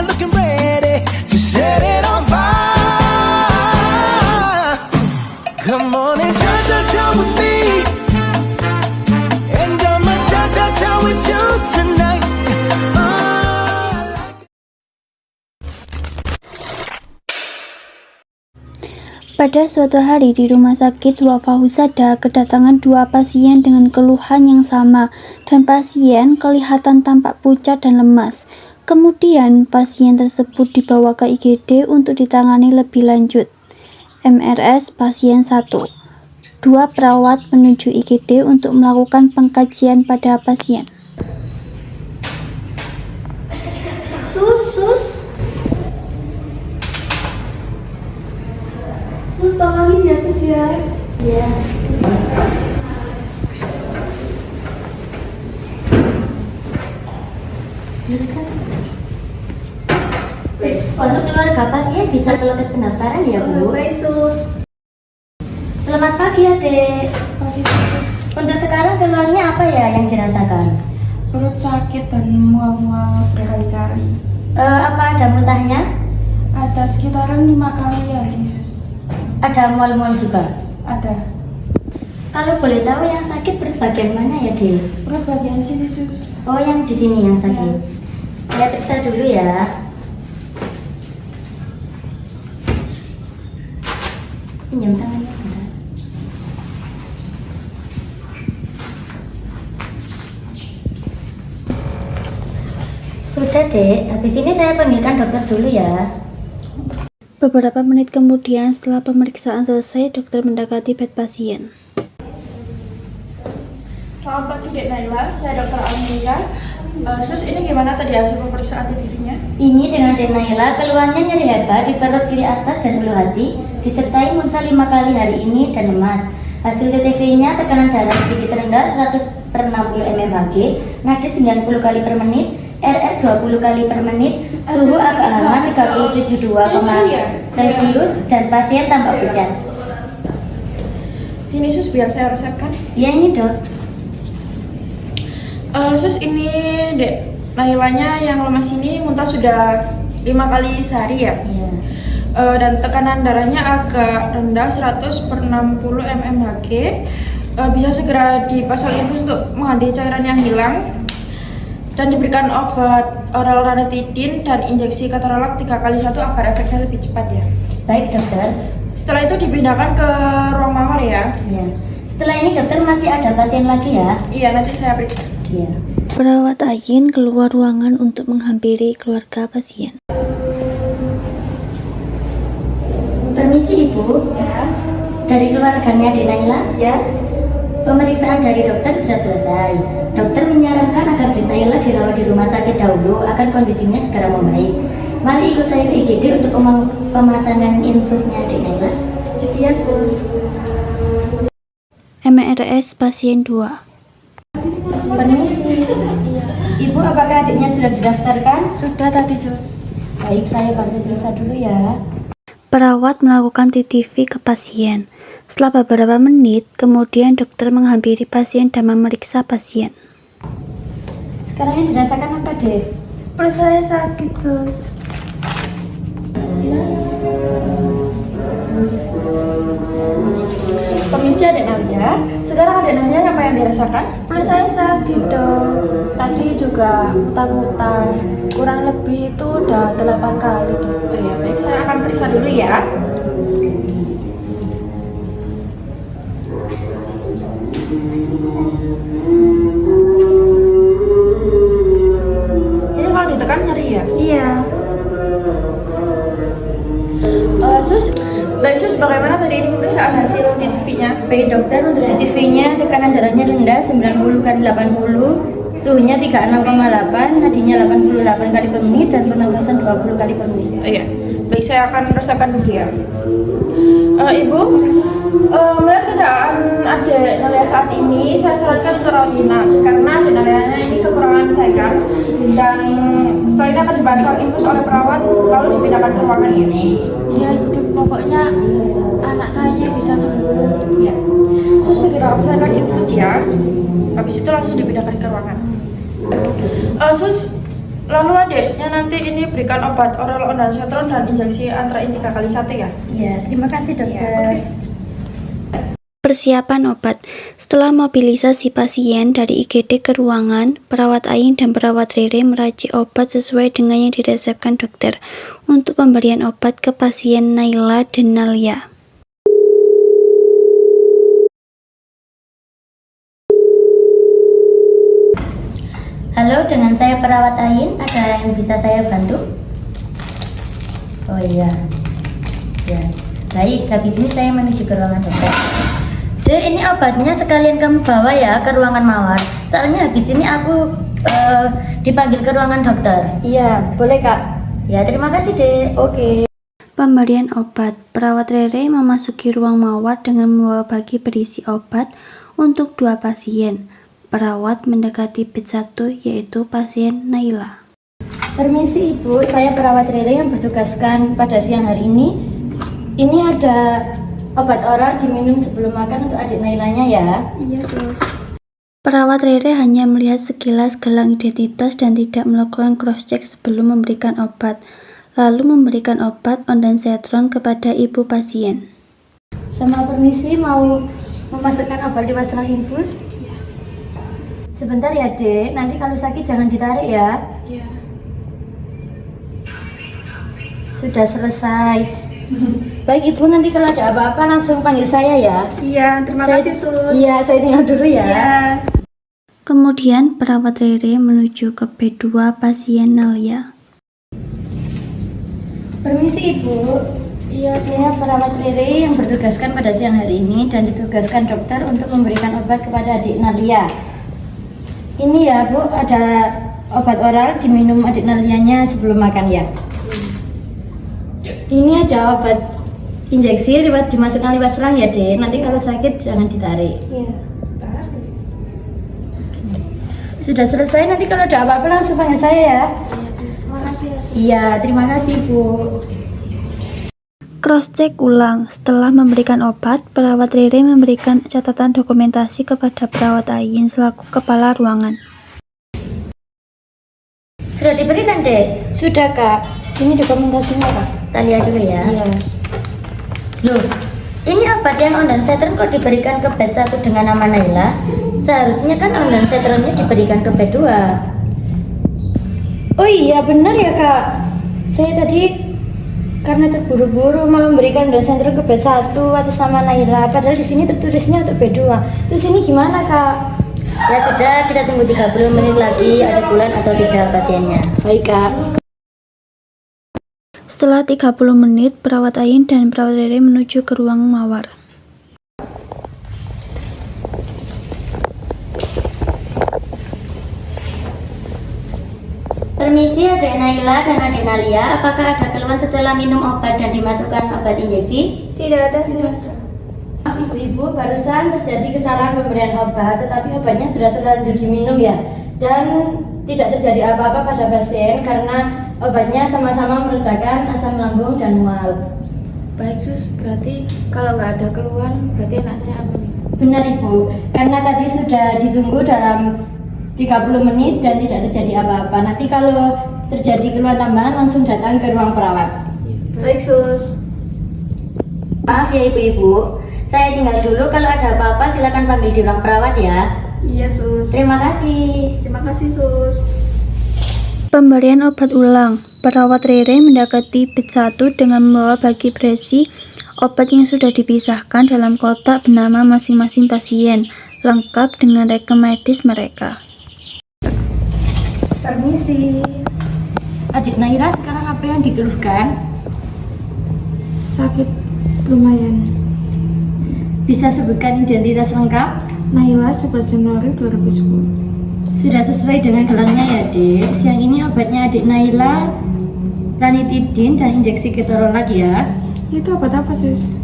you're looking ready to set it on fire. Come on and cha-cha-cha with me, and I'ma cha-cha-cha with you tonight. Pada suatu hari di rumah sakit Wafa Husada kedatangan dua pasien dengan keluhan yang sama dan pasien kelihatan tampak pucat dan lemas. Kemudian pasien tersebut dibawa ke IGD untuk ditangani lebih lanjut. MRS pasien 1. Dua perawat menuju IGD untuk melakukan pengkajian pada pasien. Sus, tolongin ya sus ya. Iya. Luruskan. Untuk keluarga pasien bisa ke loket pendaftaran ya Bu. Baik sus. Selamat pagi Adek. Pagi sus. Untuk sekarang keluhannya apa ya yang dirasakan? Perut sakit dan mual-mual berkali-kali. Apa ada muntahnya? Ada sekitaran 5 kali ya ini sus. Ada mual-mual juga? Ada. Kalau boleh tahu yang sakit perut bagian mana ya, Dek? Perut bagian sini sus. Oh, yang di sini yang sakit. Ya, periksa dulu ya. Pinjam tangannya, bentar. Sudah, Dek. Habis ini saya panggilkan dokter dulu ya. Beberapa menit kemudian setelah pemeriksaan selesai, dokter mendekati bed pasien. Selamat pagi Dek Naila, saya Dr. Almira. Sus, ini gimana tadi hasil pemeriksaan TTV-nya? Ini dengan Dek Naila, keluhannya nyeri hebat di perut kiri atas dan ulu hati, disertai muntah 5 kali hari ini dan lemas. Hasil TTV-nya tekanan darah sedikit rendah 100/60 mmHg, nadi 90 kali per menit, RR 20 kali per menit, suhu agak hangat 37,2 Celcius dan pasien tampak pucat. Sini sus, biar saya resepkan. Ya ini dok. Sus, ini Dek Nailanya yang lemas ini muntah sudah 5 kali sehari ya? Iya. Dan tekanan darahnya agak rendah 100/60 mmHg. Bisa segera dipasang infus untuk mengganti cairan yang hilang dan diberikan obat oral ranitidin dan injeksi ketorolak 3x1 agar efeknya lebih cepat ya. Baik dokter. Setelah itu dipindahkan ke ruang mawar ya. Iya. Setelah ini dokter masih ada pasien lagi ya? Iya, nanti saya periksa. Iya. Perawat Ayin keluar ruangan untuk menghampiri keluarga pasien. Permisi Ibu. Ya. Dari keluarganya Dek Naila? Ya. Pemeriksaan dari dokter sudah selesai. Dokter menyarankan agar Dek Naila dirawat di rumah sakit dahulu agar kondisinya segera membaik. Mari ikut saya ke IGD untuk pemasangan infusnya Dek Naila. Iya sus. MRS pasien 2. Permisi. Ibu, apakah adiknya sudah didaftarkan? Sudah tadi sus. Baik, saya bantu periksa dulu ya. Perawat melakukan TTV ke pasien. Setelah beberapa menit, kemudian dokter menghampiri pasien dan memeriksa pasien. Sekarang yang dirasakan apa, Dek? Perut saya sakit sus. Permisi Adek Nadia. Sekarang Adek Nadia apa yang dirasakan? Perut saya sakit dong. Tadi juga muntah-muntah. Kurang lebih itu udah 8 kali dong. Oh ya, baik, saya akan periksa dulu ya. Ini kalau ditekan nyeri ya? Iya. Baik sus, bagaimana tadi ini pemeriksaan hasil TTV-nya? Baik dokter, untuk TTV-nya tekanan darahnya rendah 90/80, suhunya 36,8, nadinya 88 kali per menit dan pernapasan 20 kali per menit. Oh iya, baik, saya akan resepkan dulu ya. Ibu, melihat keadaan Adek Nalia saat ini, saya sarankan untuk rawat inap karena Adek Nalianya ini kekurangan cairan dan setelah ini akan dipasang infus oleh perawat lalu dipindahkan ke ruangan ini. Iya, pokoknya anak saya bisa sembuh. Ya, sus segera pesankan infus ya. Habis itu langsung dipindahkan ke ruangan. Sus, Lalu adiknya nanti ini berikan obat oral ondansetron dan injeksi antrain 3x1 ya? Ya, terima kasih dokter. Persiapan obat. Setelah mobilisasi pasien dari IGD ke ruangan, perawat Ain dan perawat Rere meracik obat sesuai dengan yang diresepkan dokter untuk pemberian obat ke pasien Naila dan Nalia. Halo, dengan saya perawat Ain, ada yang bisa saya bantu? Oh iya. Ya. Baik, habis ini saya menuju ke ruangan dokter. Dek, ini obatnya sekalian kamu bawa ya ke ruangan mawar. Soalnya habis ini aku dipanggil ke ruangan dokter. Iya, boleh Kak. Ya, terima kasih, Dek. Oke. Pemberian obat. Perawat Rere memasuki ruang mawar dengan membawa bagi berisi obat untuk 2 pasien. Perawat mendekati bed 1, yaitu pasien Naila. Permisi Ibu, saya perawat Rere yang bertugaskan pada siang hari ini. Ini ada obat oral diminum sebelum makan untuk adik Nailanya ya. Iya, Sus. Perawat Rere hanya melihat sekilas gelang identitas dan tidak melakukan cross-check sebelum memberikan obat, lalu memberikan obat ondansetron kepada ibu pasien. Sama permisi, mau memasukkan obat lewat selang infus? Sebentar ya Dek, nanti kalau sakit jangan ditarik ya. Iya. Sudah selesai. Baik Ibu, nanti kalau ada apa-apa langsung panggil saya ya. Iya, terima kasih, Sus. Iya, saya tinggal dulu ya. Iya. Kemudian perawat Rere menuju ke bed 2 pasien Nalia. Permisi Ibu. Iya, saya perawat Rere yang bertugaskan pada siang hari ini dan ditugaskan dokter untuk memberikan obat kepada adik Nalia. Ini ya Bu, ada obat oral diminum adik Nalianya sebelum makan ya. Ini ada obat injeksi dimasukkan lewat selang ya Dek. Nanti kalau sakit jangan ditarik. Iya. Sudah selesai, nanti kalau ada apa-apa langsung panggil saya ya. Iya, Sus. Makasih ya, Sus. Iya, terima kasih Bu. Cross-check ulang. Setelah memberikan obat, perawat Rere memberikan catatan dokumentasi kepada perawat Ain selaku kepala ruangan. Sudah diberikan, Dek? Sudah Kak. Ini dokumentasinya Kak. Kita lihat dulu ya. Iya. Loh, ini obat yang ondansetron kok diberikan ke bed 1 dengan nama Naila? Seharusnya kan ondansetronnya diberikan ke bed 2. Oh iya benar ya Kak. Saya tadi karena terburu-buru mau memberikan ondansetron ke bed 1 atas nama Naila. Padahal di sini tertulisnya untuk bed 2. Terus ini gimana Kak? Ya sudah, kita tunggu 30 menit lagi ada bulan atau tidak pasiennya. Baik Kak. Setelah 30 menit, perawat Ain dan perawat Rere menuju ke ruang mawar. Permisi adik Naila dan adik Nalia, apakah ada keluhan setelah minum obat dan dimasukkan obat injeksi? Tidak ada, Sus. Ibu-ibu, barusan terjadi kesalahan pemberian obat, tetapi obatnya sudah terlanjur diminum ya. Dan tidak terjadi apa-apa pada pasien karena obatnya sama-sama meredakan asam lambung dan mual. Baik, Sus. Berarti kalau nggak ada keluhan, berarti anak saya apa nih? Benar Ibu, karena tadi sudah ditunggu dalam 30 menit dan tidak terjadi apa-apa. Nanti kalau terjadi keluhan tambahan langsung datang ke ruang perawat. Baik, Sus. Maaf ya ibu-ibu, saya tinggal dulu, kalau ada apa-apa silakan panggil di ruang perawat ya. Iya, Sus. Terima kasih. Terima kasih, Sus. Pemberian obat ulang. Perawat Rere mendekati bed 1 dengan membawa bagi berisi obat yang sudah dipisahkan dalam kotak bernama masing-masing pasien, lengkap dengan rekam medis mereka. Permisi. Adik Naira sekarang apa yang dikeluhkan? Sakit lumayan. Bisa sebutkan identitas lengkap? Naila 11 Januari 2010. Sudah sesuai dengan gelarnya ya Dek. Siang ini obatnya adik Naila ranitidin dan injeksi ketorolac ya. Itu obat apa, Sus?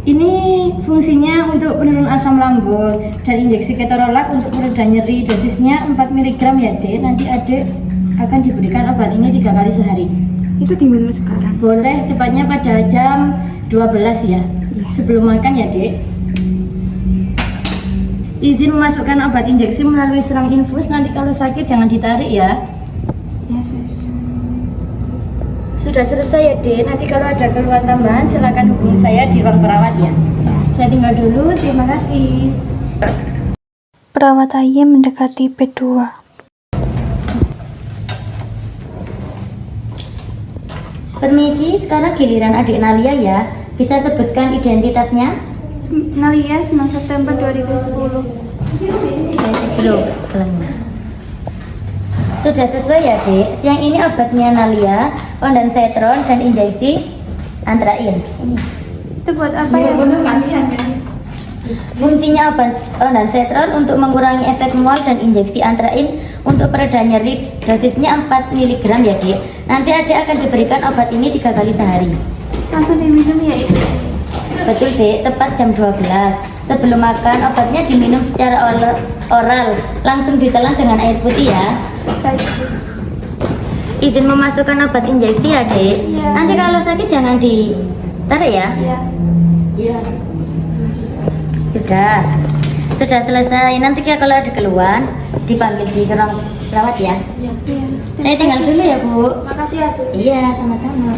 Ini fungsinya untuk penurun asam lambung dan injeksi ketorolac untuk mereda nyeri. Dosisnya 4 mg ya Dek. Nanti adik akan diberikan obat ini 3 kali sehari. Itu diminum sekarang. Boleh, tepatnya pada jam 12 ya. Sebelum makan ya Dek. Izin memasukkan obat injeksi melalui selang infus. Nanti kalau sakit jangan ditarik ya. Ya, sus. Sudah selesai ya, Dek. Nanti kalau ada keluhan tambahan silakan hubungi saya di ruang perawat ya. Saya tinggal dulu. Terima kasih. Perawat AY mendekati B2. Permisi, sekarang giliran adik Nalia ya. Bisa sebutkan identitasnya? Nalia 9 September 2010. Belum. Sudah sesuai ya, Dek. Siang ini obatnya Nalia, ondansetron dan injeksi antrain. Ini. Itu buat apa ya? Fungsinya obat ondansetron untuk mengurangi efek mual dan injeksi antrain untuk pereda nyeri. Dosisnya 4 mg ya, Dek. Nanti adik akan diberikan obat ini 3 kali sehari. Langsung diminum ya Ibu? Betul, Dek. Tepat jam 12. Sebelum makan, obatnya diminum secara oral. Langsung ditelan dengan air putih ya. Baik. Izin memasukkan obat injeksi ya, Dek. Iya. Nanti kalau sakit jangan ditarik ya. Iya. Iya. Sudah selesai. Nanti kalau ada keluhan dipanggil di ruang perawat ya. Iya. Saya tinggal dulu ya, Bu. Makasih ya, Su. Iya, sama-sama.